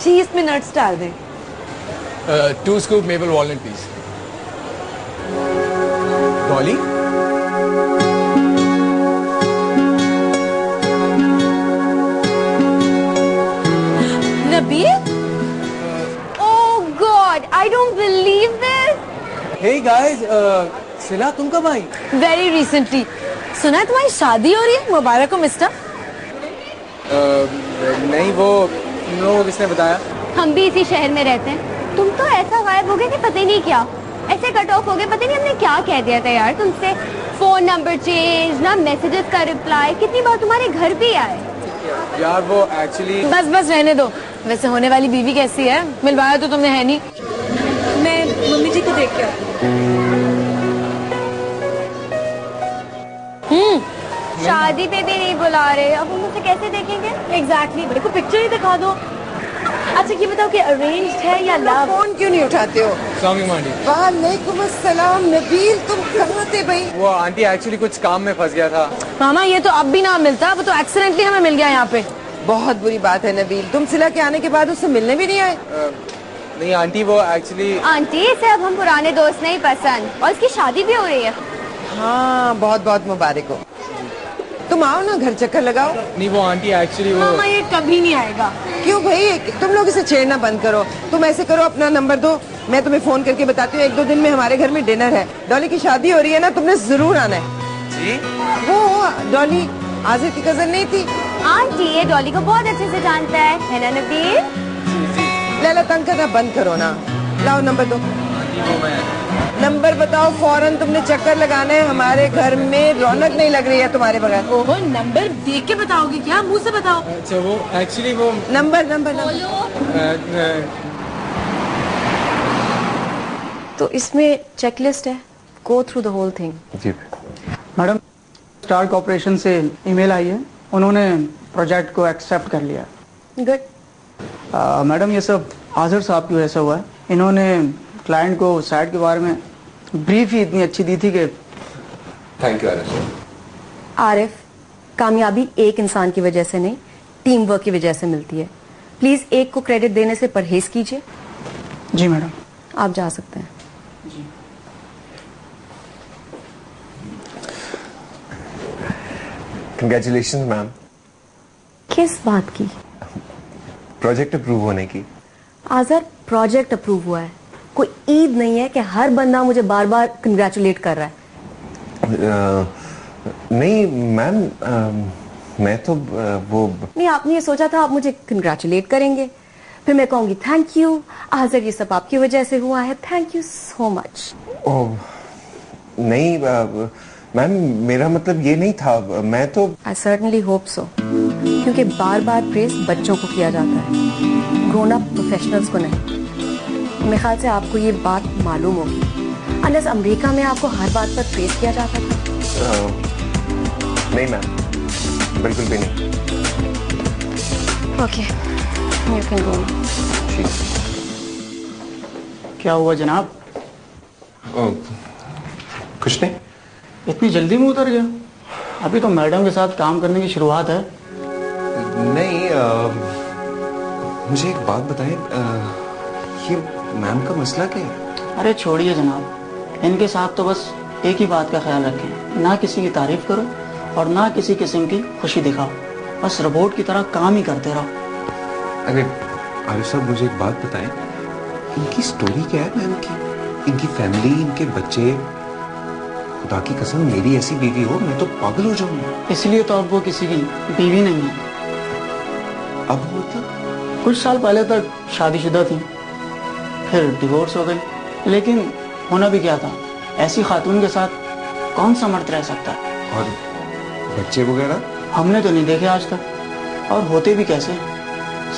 जी इसमें नट्स डाल दें। 2 scoop maple walnut please. Dolly? Nabeel? Oh God, I don't believe this. Hey guys, सिला तुम कब आई? Very recently. सुना है तुम्हारी शादी हो रही है? मुबारक हो मिस्टर। नहीं, वो इन लोगों को किसने बताया? हम भी इसी शहर में रहते हैं। तुम तो ऐसा गायब हो गए कि पता ही नहीं क्या, ऐसे कट ऑफ हो गए, पता नहीं हमने क्या कह दिया था यार तुमसे। फोन नंबर चेंज, ना मैसेजेस का रिप्लाई, कितनी बार तुम्हारे घर भी आए। यार वो एक्चुअली बस रहने दो। वैसे होने वाली बीवी कैसी है? मिलवाया तो तुमने है नहीं। मैं मम्मी जी को देख के आती हूँ। शादी पे भी नहीं बुला रहे, अब हम उसे कैसे देखेंगे? एग्जैक्टली, मेरे को पिक्चर ही दिखा दो। अच्छा ये बताओ कि अरेंज्ड है या लव? फोन क्यों नहीं उठाते हो? वालेकुम अस्सलाम। नबील तुम कहाँ थे भाई? वो आंटी एक्चुअली कुछ काम में फंस गया था। मामा ये तो अब भी ना मिलता, वो तो एक्सीडेंटली हमें मिल गया यहाँ पे। बहुत बुरी बात है नबील, तुम सिला के आने के बाद उससे मिलने भी नहीं आए? नहीं आंटी, वो एक्चुअली आंटी इसे अब हम पुराने दोस्त नहीं पसंद, और इसकी शादी भी हो रही है। हाँ बहुत बहुत मुबारक हो। तुम आओ ना, घर चक्कर लगाओ। नहीं वो आंटी एक्चुअली वो मामा ये कभी नहीं आएगा। क्यों भाई, तुम लोग इसे छेड़ना बंद करो। तुम ऐसे करो, अपना नंबर दो, मैं तुम्हें फोन करके बताती हूँ। 1-2 दिन में हमारे घर में डिनर है, डॉली की शादी हो रही है ना, तुमने जरूर आना है। जी? वो डॉली आजिर की कजन नहीं थी? आंटी ये डॉली को बहुत अच्छे से जानता है ना नबील? लैला तंग करना बंद करो ना। लाओ नंबर दो। आंटी वो मैं नंबर बताओ फौरन, तुमने चक्कर लगाना है। हमारे घर में रौनक नहीं लग रही है तुम्हारे बगैर। ओहो, नंबर देख के बताओगे क्या? मुंह से बताओ। अच्छा वो एक्चुअली वो नंबर तो इसमें चेकलिस्ट है, go through the whole thing. जी मैडम, स्टार कॉर्पोरेशन से ईमेल आई है, उन्होंने प्रोजेक्ट को एक्सेप्ट कर लिया। गुड। मैडम ये सब आजर साहब की वजह से हुआ है। इन्होंने क्लाइंट को साइट के बारे में ब्रीफ ही इतनी अच्छी दी थी कि थैंक यू आरिफ। आरिफ, कामयाबी एक इंसान की वजह से नहीं, टीम वर्क की वजह से मिलती है। प्लीज एक को क्रेडिट देने से परहेज कीजिए। जी मैडम। आप जा सकते हैं। Congratulations ma'am. किस बात की? प्रोजेक्ट अप्रूव होने की। आजर, प्रोजेक्ट अप्रूव हुआ है, कोई ईद नहीं है कि हर बंदा मुझे बार बार कंग्रेचुलेट कर रहा है। नहीं मैम, मैं तो वो नहीं, आपने ये सोचा था आप मुझे कंग्रेचुलेट करेंगे, फिर मैं कहूंगी थैंक यू आजर, ये सब आपकी वजह से हुआ है, थैंक यू सो मच। नहीं मैम, मेरा मतलब ये नहीं था। मैं तो आई सर्टनली होप सो, क्योंकि बार बार प्रेस बच्चों को किया जाता है, ग्रोन अप प्रोफेशनल्स को नहीं। मेरे ख्याल से आपको ये बात मालूम होगी, अनलेस अमेरिका में आपको हर बात पर प्रेस किया जाता था। नहीं मैम, बिल्कुल भी नहीं। Okay, you can go. क्या हुआ जनाब? कुछ नहीं। इतनी जल्दी में उतर गया? अभी तो मैडम के साथ काम करने की शुरुआत है। नहीं, मुझे एक बात बताएं, ये मैम का मसला क्या है? अरे छोड़िए जनाब, इनके साथ तो बस एक ही बात का ख्याल रखें, ना किसी की तारीफ करो और ना किसी किस्म की खुशी दिखाओ, बस रोबोट की तरह काम ही करते रहो। अरे आरिफ साहब, मुझे एक बात बताएं, इनकी स्टोरी क्या है मैम की? इनकी फैमिली, इनके बच्चे, खुदा की कसम मेरी ऐसी बीवी हो मैं तो पागल हो जाऊंगा। इसलिए तो अब वो किसी की बीवी नहीं है। अब मतलब कुछ साल पहले तक शादीशुदा थी, फिर डिवोर्स हो गई, लेकिन होना भी क्या था, ऐसी खातून के साथ कौन सा मर्द रह सकता है? और बच्चे वगैरह? हमने तो नहीं देखे आज तक, और होते भी कैसे,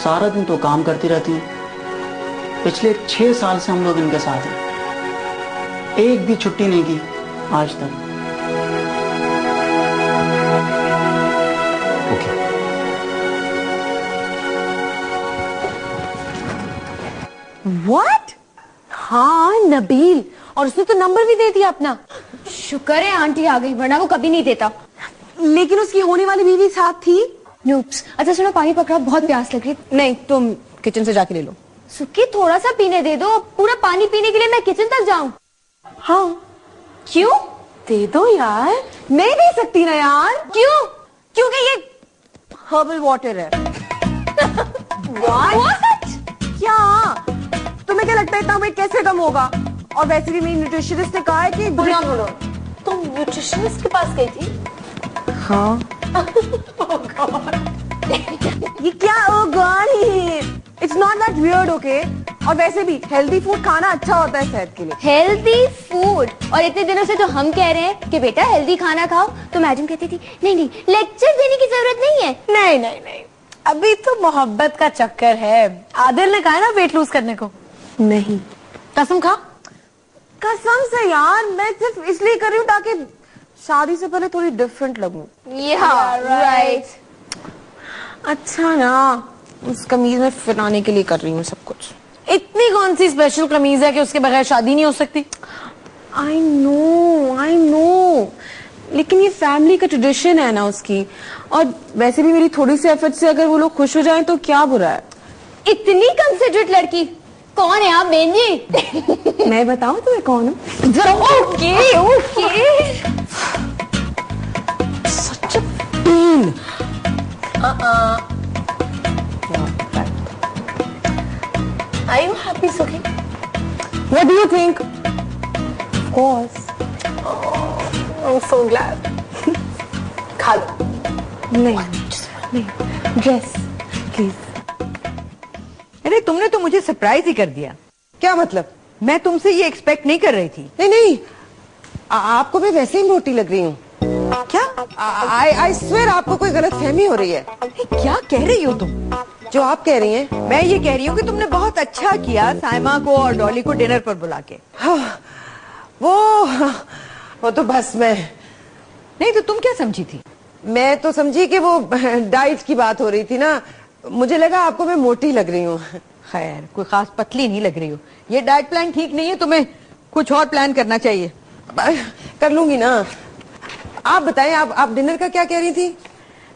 सारा दिन तो काम करती रहती हैं। पिछले 6 साल से हम लोग इनके साथ हैं, एक भी छुट्टी नहीं की आज तक। ओके। व्हाट? हाँ नबील, और उसने तो नंबर भी दे दिया अपना। शुक्र है आंटी आ गई, वरना वो कभी नहीं देता। लेकिन उसकी होने वाली बीवी साथ थी। नूप्स। अच्छा सुनो, पानी पकड़ा, बहुत प्यास लग रही। नहीं, तुम किचन से जाके ले लो। सुखी थोड़ा सा पीने दे दो, पूरा पानी पीने के लिए मैं किचन तक जाऊं? हाँ क्यों? दे दो यार। नहीं दे सकती ना यार। क्यों? क्योंकि ये हर्बल वाटर है। What? क्या तुम्हें क्या लगता है इतना वेट कैसे कम होगा? और वैसे भी मेरी न्यूट्रिशनिस्ट ने कहा है कि बुरा बोलो, तुम न्यूट्रिशनिस्ट के पास गई थी? हाँ। ये क्या? Oh god, it's not that weird, okay? और वैसे भी हेल्दी फूड खाना अच्छा होता है सेहत के लिए। Healthy food? और इतने दिनों से तो हम कह रहे हैं कि बेटा हेल्दी खाना खाओ, तो मैडम कहती थी नहीं नहीं, लेक्चर देने की जरूरत नहीं है। नहीं नहीं नहीं, अभी तो मोहब्बत का चक्कर है। आदिल ने कहा है ना वेट लूज करने को। नहीं, कसम खा। कसम से यार, मैं सिर्फ इसलिए कर रही हूँ ताकि शादी से पहले थोड़ी डिफरेंट लगूं। राइट। अच्छा ना, उस कमीज में फिट आने के लिए कर रही हूँ सब कुछ। इतनी कौन सी स्पेशल कमीज है कि उसके बगैर शादी नहीं हो सकती? आई नो, लेकिन ये फैमिली का ट्रेडिशन है ना उसकी। और वैसे भी मेरी थोड़ी सी एफर्ट से अगर वो लोग खुश हो जाएं तो क्या बुरा है। इतनी कंसिडरेट लड़की कौन है आप बहन जी? मैं बताऊं तुम्हें कौन हूँ? Okay okay. Such pin. Are you happy, Sukhi? What do you think? Of course. I'm so glad. खा लो। नहीं, ड्रेस प्लीज। अरे तुमने तो मुझे सरप्राइज ही कर दिया। क्या मतलब? मैं तुमसे ये एक्सपेक्ट नहीं कर रही थी। नहीं, आपको मैं वैसे ही मोटी लग रही हूँ। क्या? आई स्वेयर आपको कोई गलत फहमी हो रही है। क्या कह रही हो तुम? जो आप कह रही हैं। मैं ये कह रही हूँ कि तुमने बहुत अच्छा किया साइमा को और डॉली को डिनर पर बुला के। हाँ, वो तो बस मैं नहीं तो तुम क्या समझी थी? मैं तो समझी कि वो डाइट की बात हो रही थी ना, मुझे लगा आपको मैं मोटी लग रही हूँ। खैर, कोई खास पतली नहीं लग रही हो। ये डाइट प्लान ठीक नहीं है, तुम्हें कुछ और प्लान करना चाहिए। कर लूंगी ना। आप बताएं, आप डिनर का क्या कह रही थी?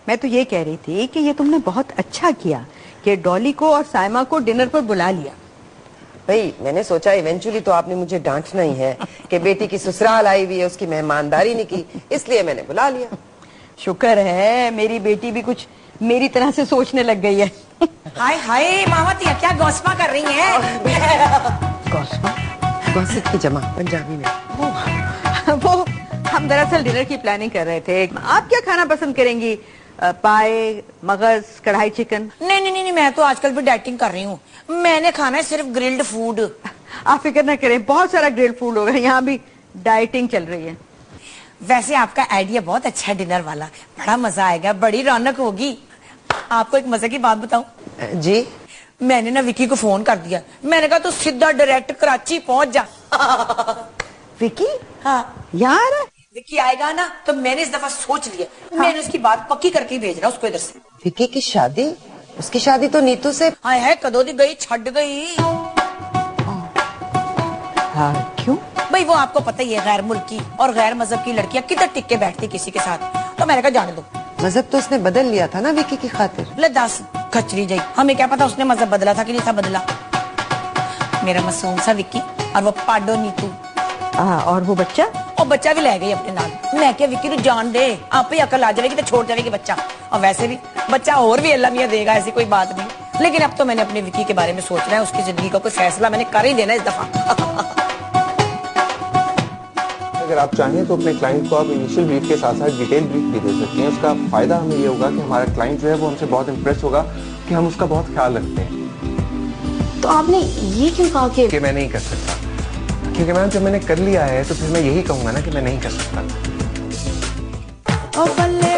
मैं तो ये कह रही थी कि ये तुमने बहुत अच्छा किया कि डॉली को और साइमा को डिनर पर बुला लिया। भाई मैंने सोचा इवेंचुअली तो आपने मुझे डांटना ही है कि बेटी की ससुराल आई हुई है, उसकी मेहमानदारी नहीं की, इसलिए मैंने बुला लिया। शुक्र है मेरी बेटी भी कुछ मेरी तरह से सोचने लग गई है। हाय हाय मामा तिया क्या गौसमा कर रही हैं? गॉसिप की जमा पंजाबी में। वो हम दरअसल डिनर की प्लानिंग कर रहे थे। आप क्या खाना पसंद करेंगी? पाए, मगज, कढ़ाई चिकन? नहीं, मैं तो आजकल भी डाइटिंग कर रही हूँ। मैंने खाना है सिर्फ ग्रिल्ड फूड। आप फिक्र न करें, बहुत सारा ग्रिल्ड फूड होगा। यहाँ भी डाइटिंग चल रही है। वैसे आपका आइडिया बहुत अच्छा है डिनर वाला, बड़ा मजा आएगा, बड़ी रौनक होगी। आपको एक मजे की बात बताऊं? जी। मैंने ना विकी को फोन कर दिया। मैंने कहा तू सीधा डायरेक्ट कराची पहुंच जा। विकी? हाँ यार, विकी आएगा ना तो मैंने इस दफा सोच लिया, मैंने उसकी बात पक्की करके ही भेजना उसको इधर से। विकी की शादी? उसकी शादी तो नीतू से। हाय है कदों दी गई, छड़ गई। हाँ, क्यों? भाई वो आपको पता ही है, गैर मुल्की और गैर मजहब की लड़कियां किधर टिक के बैठती किसी के साथ। तो मैंने कहा जाने दो। मजहब तो उसने बदल लिया था ना विकी की खातिर। ले दस खचरी जाई, हमें क्या पता उसने मजहब बदला था कि नहीं था बदला। मेरा मासूम सा विकी और वो पाडो नीतू। और वो बच्चा? और बच्चा भी ले गई अपने नाल। मैं क्या विकी तू जान दे, आप ही अकल आ जाएगी तो छोड़ जाएगी बच्चा। और वैसे भी बच्चा और भी अल्लाह मियां देगा, ऐसी कोई बात नहीं। लेकिन अब तो मैंने अपने विकी के बारे में सोचना है, उसकी जिंदगी का कोई फैसला मैंने कर ही देना इस दफा। अगर आप चाहें तो अपने क्लाइंट को आप इनिशियल ब्रीफ के साथ साथ डिटेल ब्रीफ भी दे सकते हैं। उसका फायदा हमें ये होगा कि हमारा क्लाइंट जो है वो हमसे बहुत इंप्रेस होगा कि हम उसका बहुत ख्याल रखते हैं। तो आपने ये क्यों कहा कि मैं नहीं कर सकता? क्योंकि मैम जब मैंने कर लिया है तो फिर मैं यही कहूंगा ना कि मैं नहीं कर सकता। ओ बल्ले